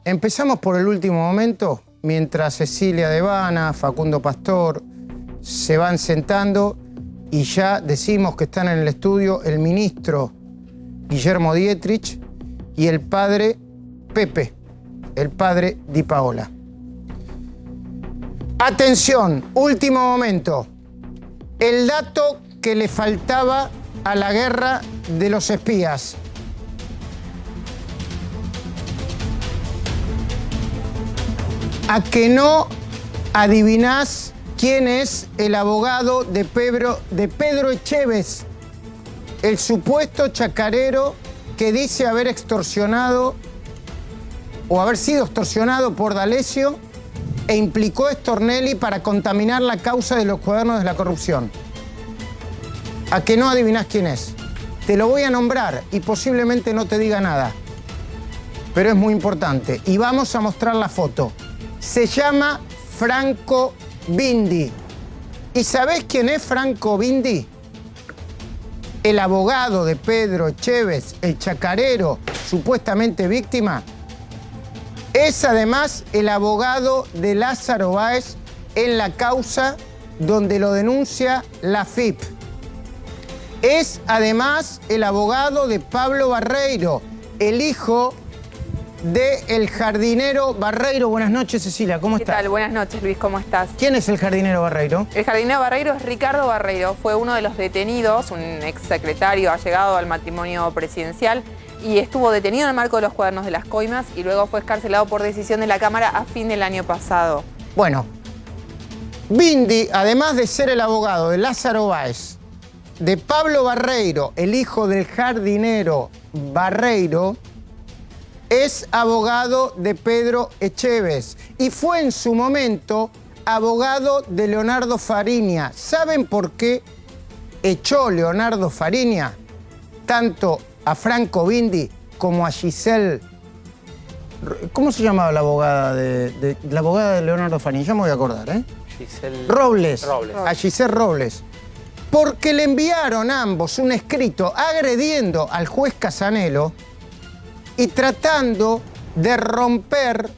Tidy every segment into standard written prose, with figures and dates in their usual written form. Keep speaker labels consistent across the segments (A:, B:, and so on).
A: Empezamos por el último momento, mientras Cecilia Devana, Facundo Pastor se van sentando y ya decimos que están en el estudio el ministro Guillermo Dietrich y el padre Pepe, el padre Di Paola. Atención, último momento. El dato que le faltaba a la guerra de los espías. ¿A que no adivinás quién es el abogado de Pedro Echevez, el supuesto chacarero que dice haber extorsionado o haber sido extorsionado por D'Alessio e implicó a Stornelli para contaminar la causa de los cuadernos de la corrupción? ¿A que no adivinás quién es? Te lo voy a nombrar y posiblemente no te diga nada, pero es muy importante. Y vamos a mostrar la foto. Se llama Franco Bindi. ¿Y sabés quién es Franco Bindi? El abogado de Pedro Echevez, el chacarero supuestamente víctima. Es además el abogado de Lázaro Báez en la causa donde lo denuncia la FIP. Es además el abogado de Pablo Barreiro, el hijo del jardinero Barreiro. Buenas noches, Cecilia, ¿cómo estás?
B: ¿Qué tal? Buenas noches, Luis, ¿cómo estás?
A: ¿Quién es el jardinero Barreiro?
B: El jardinero Barreiro es Ricardo Barreiro, fue uno de los detenidos, un exsecretario allegado al matrimonio presidencial, y estuvo detenido en el marco de los cuadernos de las coimas y luego fue excarcelado por decisión de la Cámara a fin del año pasado.
A: Bueno, Bindi, además de ser el abogado de Lázaro Báez, de Pablo Barreiro, el hijo del jardinero Barreiro, es abogado de Pedro Echevez y fue en su momento abogado de Leonardo Fariña. ¿Saben por qué echó Leonardo Fariña tanto a Franco Bindi como a Giselle? ¿Cómo se llamaba la abogada la abogada de Leonardo Fariña? Ya me voy a acordar, ¿eh?
C: Giselle
A: Robles.
C: Robles.
A: A Giselle Robles. Porque le enviaron ambos un escrito agrediendo al juez Casanelo y tratando de romper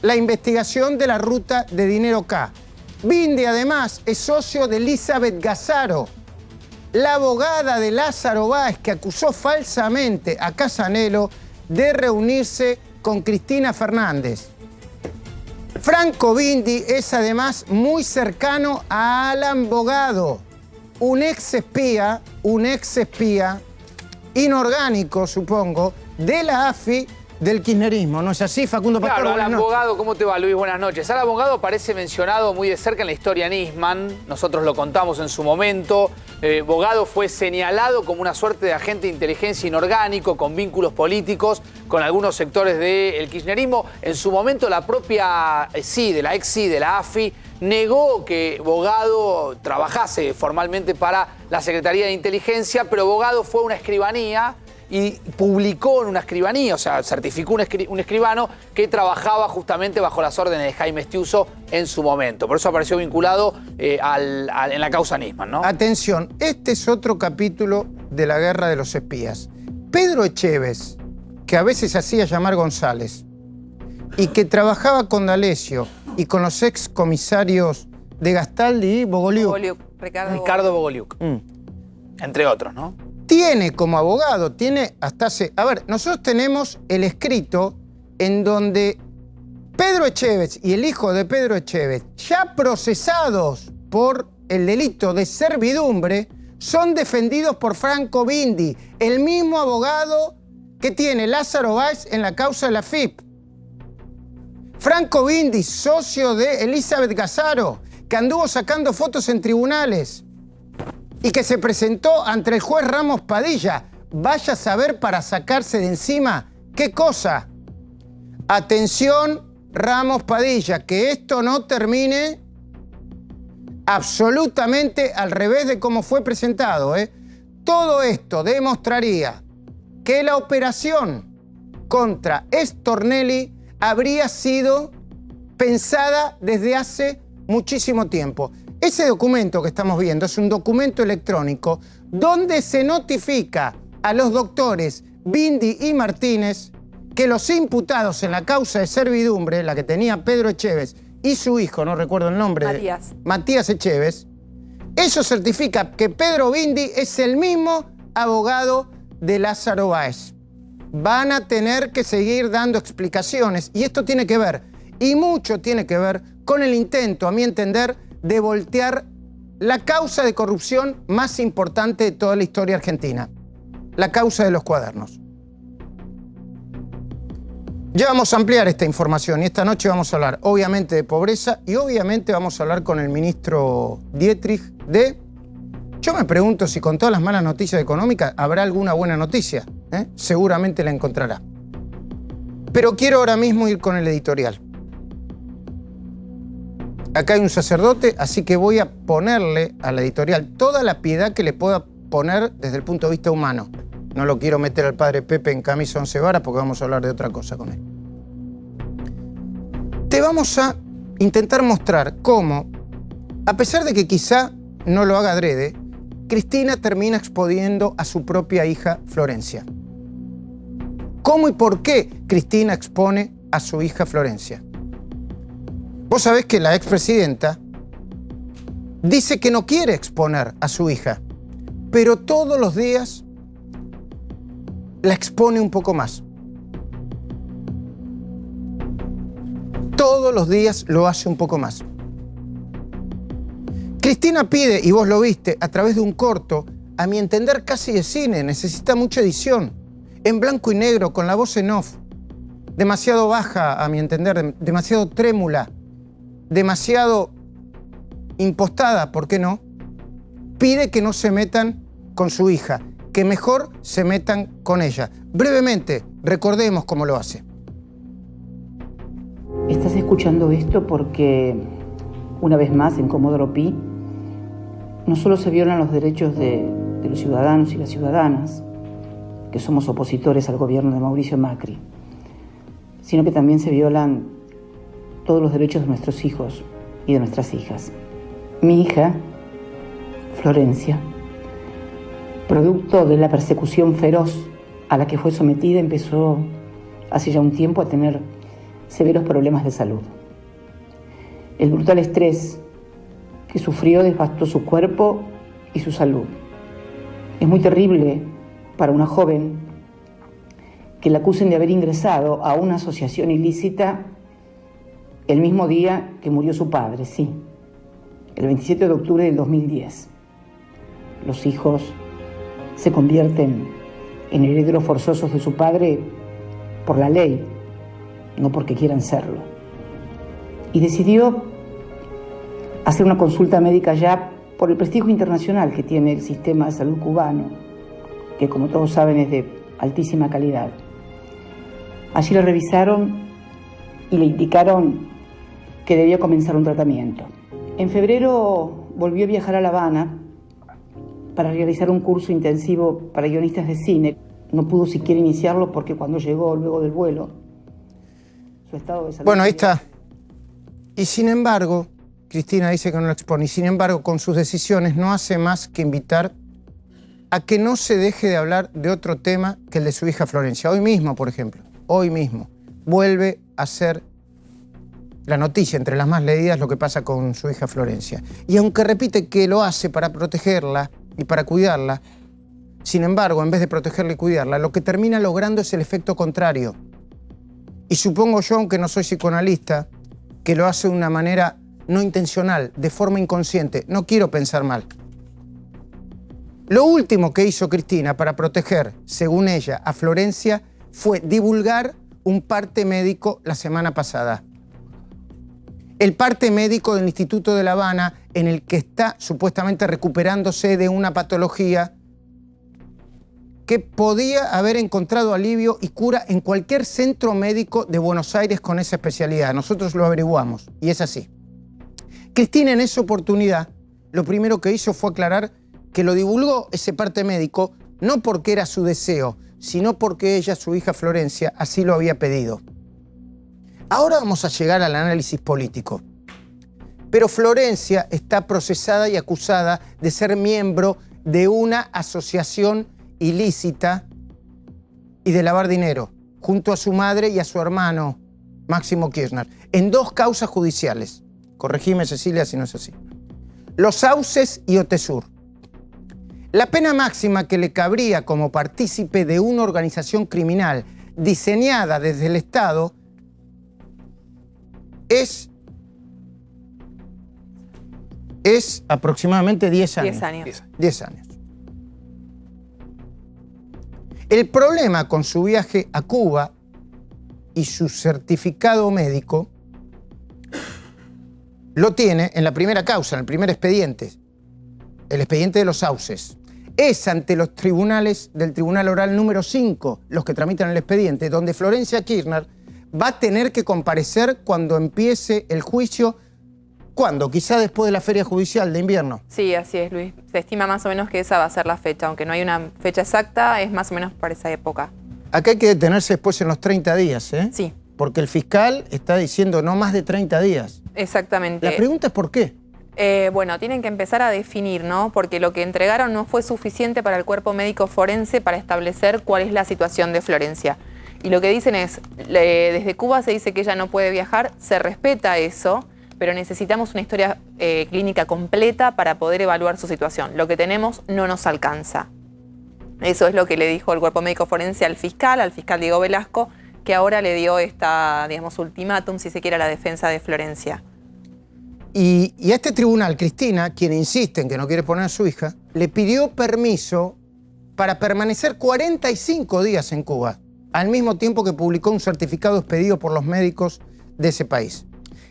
A: la investigación de la ruta de dinero K. Bindi, además, es socio de Elizabeth Gazzaro, la abogada de Lázaro Báez, que acusó falsamente a Casanelo de reunirse con Cristina Fernández. Franco Bindi es además muy cercano a Alan Bogado, un ex espía inorgánico, supongo, de la AFI del kirchnerismo. ¿No es así, Facundo Pastor?
C: Claro, Alan Bogado, ¿cómo te va, Luis? Buenas noches. Alan Bogado aparece mencionado muy de cerca en la historia Nisman. Nosotros lo contamos en su momento. Bogado fue señalado como una suerte de agente de inteligencia inorgánico, con vínculos políticos, con algunos sectores del kirchnerismo. En su momento, la propia de la AFI, negó que Bogado trabajase formalmente para la Secretaría de Inteligencia, pero Bogado fue a una escribanía y publicó en una escribanía, o sea, certificó un escribano que trabajaba justamente bajo las órdenes de Jaime Estiuso en su momento. Por eso apareció vinculado en la causa Nisman, ¿no?
A: Atención, este es otro capítulo de la guerra de los espías. Pedro Echevez, que a veces hacía llamar González, y que trabajaba con D'Alessio y con los ex comisarios de Gastaldi y Bogoliuk.
B: Ricardo
C: Bogoliuk. Entre otros, ¿no?
A: Tiene como abogado, tiene hasta hace... A ver, nosotros tenemos el escrito en donde Pedro Echevez y el hijo de Pedro Echevez, ya procesados por el delito de servidumbre, son defendidos por Franco Bindi, el mismo abogado que tiene Lázaro Báez en la causa de la FIP. Franco Bindi, socio de Elizabeth Gazzaro, que anduvo sacando fotos en tribunales y que se presentó ante el juez Ramos Padilla. Vaya a saber para sacarse de encima qué cosa. Atención, Ramos Padilla, que esto no termine absolutamente al revés de cómo fue presentado, ¿eh? Todo esto demostraría que la operación contra Stornelli habría sido pensada desde hace muchísimo tiempo. Ese documento que estamos viendo es un documento electrónico donde se notifica a los doctores Bindi y Martínez que los imputados en la causa de servidumbre, la que tenía Pedro Echevez y su hijo, no recuerdo el nombre, Matías Echevez, eso certifica que Pedro Bindi es el mismo abogado de Lázaro Báez. Van a tener que seguir dando explicaciones y esto tiene que ver, y mucho tiene que ver, con el intento, a mi entender, de voltear la causa de corrupción más importante de toda la historia argentina, la causa de los cuadernos. Ya vamos a ampliar esta información y esta noche vamos a hablar obviamente de pobreza y obviamente vamos a hablar con el ministro Dietrich de... Yo me pregunto si con todas las malas noticias económicas habrá alguna buena noticia. Seguramente la encontrará. Pero quiero ahora mismo ir con el editorial. Acá hay un sacerdote, así que voy a ponerle al editorial toda la piedad que le pueda poner desde el punto de vista humano. No lo quiero meter al padre Pepe en camisa 11 varas porque vamos a hablar de otra cosa con él. Te vamos a intentar mostrar cómo, a pesar de que quizá no lo haga adrede, Cristina termina exponiendo a su propia hija Florencia. ¿Cómo y por qué Cristina expone a su hija Florencia? Vos sabés que la expresidenta dice que no quiere exponer a su hija, pero todos los días la expone un poco más. Todos los días lo hace un poco más. Cristina pide, y vos lo viste, a través de un corto, a mi entender casi de cine, necesita mucha edición, en blanco y negro, con la voz en off, demasiado baja, a mi entender, demasiado trémula, demasiado impostada, ¿por qué no? Pide que no se metan con su hija, que mejor se metan con ella. Brevemente, recordemos cómo lo hace.
D: Estás escuchando esto porque, una vez más, en Comodoro Pi, no solo se violan los derechos de los ciudadanos y las ciudadanas, que somos opositores al gobierno de Mauricio Macri, sino que también se violan todos los derechos de nuestros hijos y de nuestras hijas. Mi hija, Florencia, producto de la persecución feroz a la que fue sometida, empezó hace ya un tiempo a tener severos problemas de salud. El brutal estrés que sufrió devastó su cuerpo y su salud. Es muy terrible para una joven que la acusen de haber ingresado a una asociación ilícita el mismo día que murió su padre, sí, el 27 de octubre del 2010. Los hijos se convierten en herederos forzosos de su padre por la ley, no porque quieran serlo. Y decidió hacer una consulta médica ya por el prestigio internacional que tiene el sistema de salud cubano, que como todos saben es de altísima calidad. Allí la revisaron y le indicaron que debía comenzar un tratamiento. En febrero volvió a viajar a La Habana para realizar un curso intensivo para guionistas de cine. No pudo siquiera iniciarlo porque cuando llegó luego del vuelo, su estado de salud...
A: Bueno, ahí está. Y sin embargo, Cristina dice que no lo expone, y sin embargo, con sus decisiones no hace más que invitar a que no se deje de hablar de otro tema que el de su hija Florencia. Hoy mismo, por ejemplo, hoy mismo, vuelve a ser la noticia entre las más leídas lo que pasa con su hija Florencia. Y aunque repite que lo hace para protegerla y para cuidarla, sin embargo, en vez de protegerla y cuidarla, lo que termina logrando es el efecto contrario. Y supongo yo, aunque no soy psicoanalista, que lo hace de una manera no intencional, de forma inconsciente. No quiero pensar mal. Lo último que hizo Cristina para proteger, según ella, a Florencia fue divulgar un parte médico la semana pasada. El parte médico del Instituto de La Habana, en el que está supuestamente recuperándose de una patología que podía haber encontrado alivio y cura en cualquier centro médico de Buenos Aires con esa especialidad. Nosotros lo averiguamos y es así. Cristina en esa oportunidad lo primero que hizo fue aclarar que lo divulgó ese parte médico no porque era su deseo, sino porque ella, su hija Florencia, así lo había pedido. Ahora vamos a llegar al análisis político. Pero Florencia está procesada y acusada de ser miembro de una asociación ilícita y de lavar dinero. junto a su madre y a su hermano, Máximo Kirchner, en 2 causas judiciales. Corregime, Cecilia, si no es así. Los Sauces y Otesur. La pena máxima que le cabría como partícipe de una organización criminal diseñada desde el Estado es aproximadamente 10 años.
B: 10 años.
A: 10 años. El problema con su viaje a Cuba y su certificado médico lo tiene en la primera causa, en el primer expediente, el expediente de los Sauces. Es ante los tribunales del Tribunal Oral número 5, los que tramitan el expediente, donde Florencia Kirchner va a tener que comparecer cuando empiece el juicio. ¿Cuándo? Quizá después de la feria judicial de invierno.
B: Sí, así es, Luis. Se estima más o menos que esa va a ser la fecha, aunque no hay una fecha exacta, es más o menos para esa época.
A: Acá hay que detenerse después en los 30 días, ¿eh?
B: Sí.
A: Porque el fiscal está diciendo no más de 30 días.
B: Exactamente.
A: La pregunta es ¿por qué?
B: Bueno, tienen que empezar a definir, ¿no? Porque lo que entregaron no fue suficiente para el cuerpo médico forense para establecer cuál es la situación de Florencia. Y lo que dicen es, desde Cuba se dice que ella no puede viajar, se respeta eso, pero necesitamos una historia clínica completa para poder evaluar su situación. Lo que tenemos no nos alcanza. Eso es lo que le dijo el cuerpo médico forense al fiscal Diego Velasco, que ahora le dio esta, digamos, ultimátum, si se quiere, a la defensa de Florencia.
A: Y a este tribunal, Cristina, quien insiste en que no quiere poner a su hija, le pidió permiso para permanecer 45 días en Cuba, al mismo tiempo que publicó un certificado expedido por los médicos de ese país.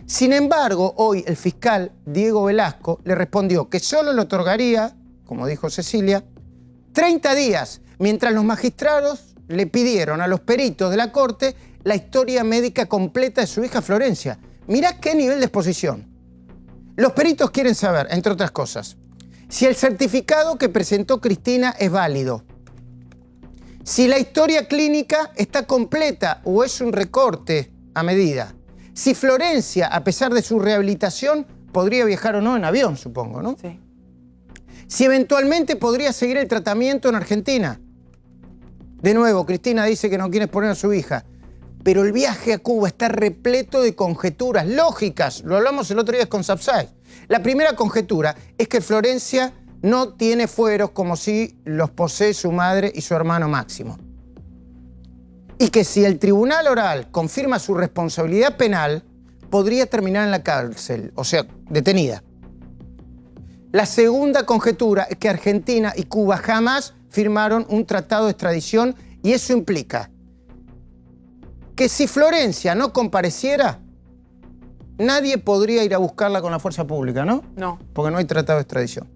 A: Sin embargo, hoy el fiscal Diego Velasco le respondió que solo le otorgaría, como dijo Cecilia, 30 días, mientras los magistrados le pidieron a los peritos de la corte la historia médica completa de su hija Florencia. Mirá qué nivel de exposición. Los peritos quieren saber, entre otras cosas, si el certificado que presentó Cristina es válido, si la historia clínica está completa o es un recorte a medida, si Florencia, a pesar de su rehabilitación, podría viajar o no en avión, supongo, ¿no?
B: Sí.
A: Si eventualmente podría seguir el tratamiento en Argentina. De nuevo, Cristina dice que no quiere exponer a su hija, pero el viaje a Cuba está repleto de conjeturas lógicas. Lo hablamos el otro día con Sapsay. La primera conjetura es que Florencia no tiene fueros como si los posee su madre y su hermano Máximo. Y que si el tribunal oral confirma su responsabilidad penal, podría terminar en la cárcel, o sea, detenida. La segunda conjetura es que Argentina y Cuba jamás firmaron un tratado de extradición y eso implica que si Florencia no compareciera, nadie podría ir a buscarla con la fuerza pública, ¿no?
B: No.
A: Porque no hay tratado de extradición.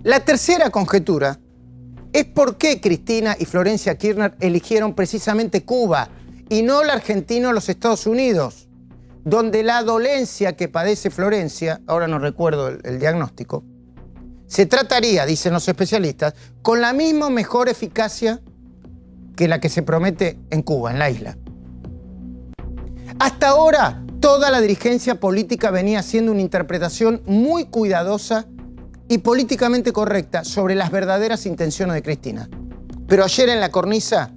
A: La tercera conjetura es por qué Cristina y Florencia Kirchner eligieron precisamente Cuba y no la Argentina o los Estados Unidos, donde la dolencia que padece Florencia, ahora no recuerdo el diagnóstico, se trataría, dicen los especialistas, con la misma o mejor eficacia que la que se promete en Cuba, en la isla. Hasta ahora, toda la dirigencia política venía haciendo una interpretación muy cuidadosa y políticamente correcta sobre las verdaderas intenciones de Cristina. Pero ayer en la cornisa,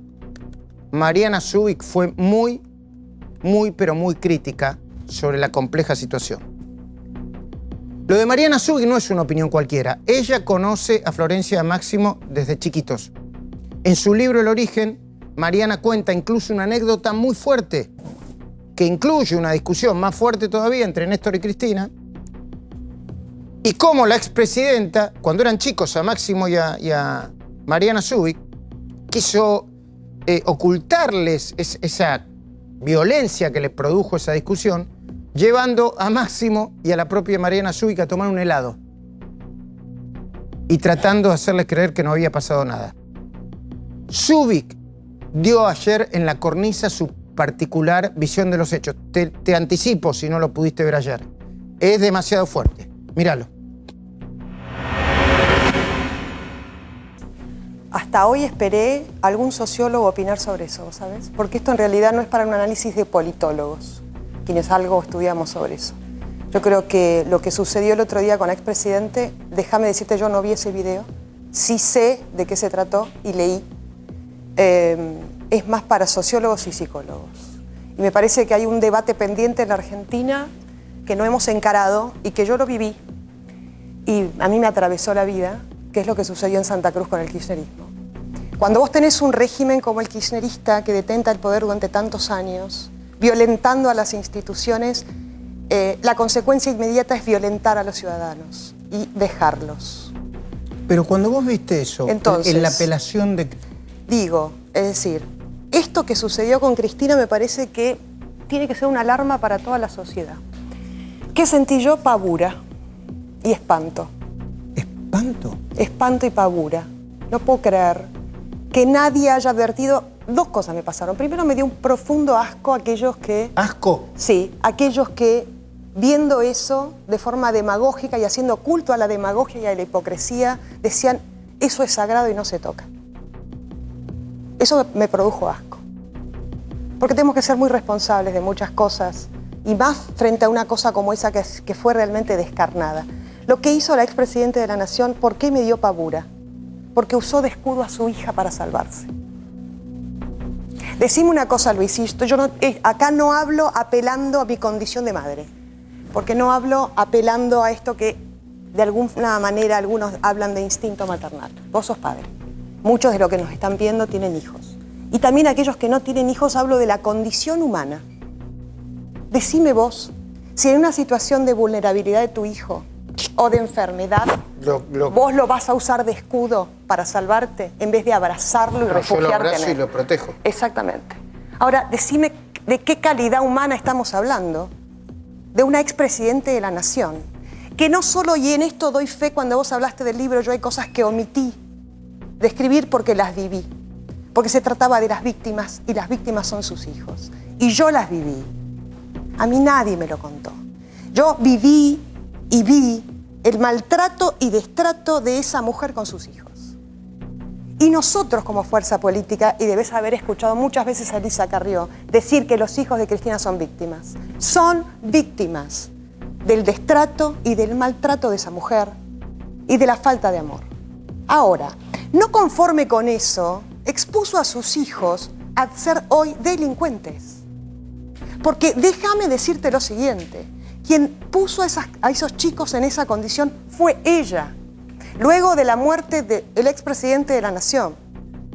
A: Mariana Zubik fue muy crítica sobre la compleja situación. Lo de Mariana Zubik no es una opinión cualquiera. Ella conoce a Florencia y a Máximo desde chiquitos. En su libro El origen, Mariana cuenta incluso una anécdota muy fuerte, que incluye una discusión más fuerte todavía entre Néstor y Cristina, y cómo la expresidenta, cuando eran chicos a Máximo y a Mariana Zubik, quiso ocultarles esa violencia que les produjo esa discusión, llevando a Máximo y a la propia Mariana Zubik a tomar un helado y tratando de hacerles creer que no había pasado nada. Zubik dio ayer en la cornisa su particular visión de los hechos. Te anticipo si no lo pudiste ver ayer. Es demasiado fuerte. Míralo.
E: Hasta hoy esperé a algún sociólogo opinar sobre eso, ¿sabes? Porque esto en realidad no es para un análisis de politólogos, quienes algo estudiamos sobre eso. Yo creo que lo que sucedió el otro día con el expresidente, déjame decirte, yo no vi ese video, sí sé de qué se trató y leí. es más para sociólogos y psicólogos. Y me parece que hay un debate pendiente en la Argentina que no hemos encarado y que yo lo viví y a mí me atravesó la vida, que es lo que sucedió en Santa Cruz con el kirchnerismo. Cuando vos tenés un régimen como el kirchnerista que detenta el poder durante tantos años, violentando a las instituciones, la consecuencia inmediata es violentar a los ciudadanos y dejarlos.
A: Pero cuando vos viste eso,
E: Entonces,
A: en la apelación de...
E: Digo, es decir, esto que sucedió con Cristina me parece que tiene que ser una alarma para toda la sociedad. ¿Qué sentí yo? Pavura y espanto.
A: ¿Espanto?
E: Espanto y pavura. No puedo creer que nadie haya advertido. Dos cosas me pasaron. Primero, me dio un profundo asco aquellos que...
A: ¿Asco?
E: Sí, aquellos que, viendo eso de forma demagógica y haciendo culto a la demagogia y a la hipocresía, decían, eso es sagrado y no se toca. Eso me produjo asco. Porque tenemos que ser muy responsables de muchas cosas, y más frente a una cosa como esa que fue realmente descarnada. Lo que hizo la expresidenta de la Nación, ¿por qué me dio pavura? Porque usó de escudo a su hija para salvarse. Decime una cosa, Luisito, yo acá no hablo apelando a mi condición de madre, porque no hablo apelando a esto que de alguna manera algunos hablan de instinto maternal. Vos sos padre. Muchos de los que nos están viendo tienen hijos. Y también aquellos que no tienen hijos, hablo de la condición humana. Decime vos, si en una situación de vulnerabilidad de tu hijo o de enfermedad, vos lo vas a usar de escudo para salvarte en vez de abrazarlo y refugiarte en él.
A: Yo lo abrazo y lo protejo.
E: Exactamente. Ahora, decime de qué calidad humana estamos hablando. De una expresidente de la Nación, que no solo, y en esto doy fe cuando vos hablaste del libro, yo hay cosas que omití de escribir porque las viví. Porque se trataba de las víctimas y las víctimas son sus hijos. Y yo las viví. A mí nadie me lo contó. Yo viví y vi el maltrato y destrato de esa mujer con sus hijos. Y nosotros como fuerza política, y debes haber escuchado muchas veces a Elisa Carrió decir que los hijos de Cristina son víctimas. Son víctimas del destrato y del maltrato de esa mujer y de la falta de amor. Ahora, no conforme con eso, expuso a sus hijos a ser hoy delincuentes. Porque déjame decirte lo siguiente, quien puso a esos chicos en esa condición fue ella, luego de la muerte del expresidente de la Nación.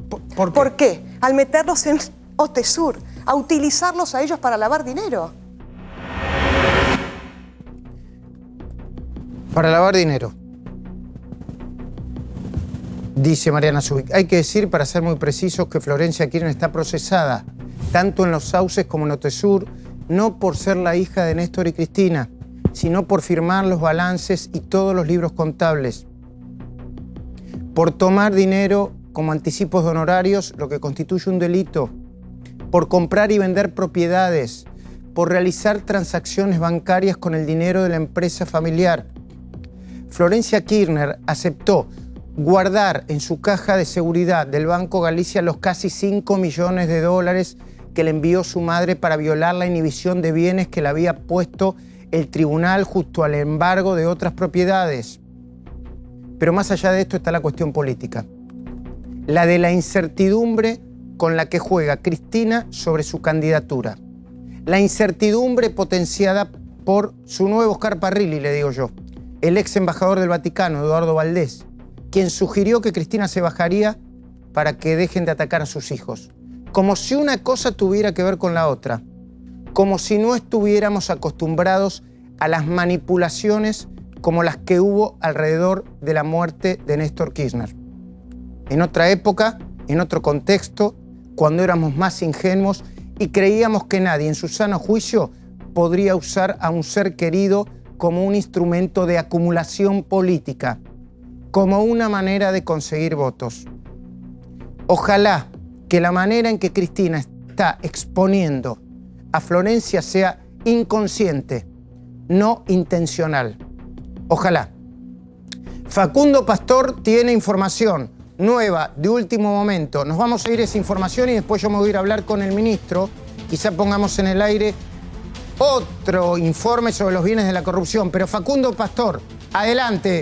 A: ¿Por qué?
E: ¿Por qué? Al meterlos en Otesur, a utilizarlos a ellos para lavar dinero.
A: Para lavar dinero. Dice Mariana Zubik. Hay que decir, para ser muy precisos, que Florencia Kirchner está procesada, tanto en Los Sauces como en Otesur, no por ser la hija de Néstor y Cristina, sino por firmar los balances y todos los libros contables, por tomar dinero como anticipos de honorarios, lo que constituye un delito, por comprar y vender propiedades, por realizar transacciones bancarias con el dinero de la empresa familiar. Florencia Kirchner aceptó guardar en su caja de seguridad del Banco Galicia los casi 5 millones de dólares que le envió su madre para violar la inhibición de bienes que le había puesto el tribunal justo al embargo de otras propiedades. Pero más allá de esto está la cuestión política. La de la incertidumbre con la que juega Cristina sobre su candidatura. La incertidumbre potenciada por su nuevo Oscar Parrilli, le digo yo, el ex embajador del Vaticano, Eduardo Valdés, quien sugirió que Cristina se bajaría para que dejen de atacar a sus hijos. Como si una cosa tuviera que ver con la otra. Como si no estuviéramos acostumbrados a las manipulaciones como las que hubo alrededor de la muerte de Néstor Kirchner. En otra época, en otro contexto, cuando éramos más ingenuos y creíamos que nadie en su sano juicio podría usar a un ser querido como un instrumento de acumulación política, como una manera de conseguir votos. Ojalá que la manera en que Cristina está exponiendo a Florencia sea inconsciente, no intencional. Ojalá. Facundo Pastor tiene información nueva, de último momento. Nos vamos a ir a esa información y después yo me voy a ir a hablar con el ministro. Quizá pongamos en el aire otro informe sobre los bienes de la corrupción. Pero Facundo Pastor, adelante.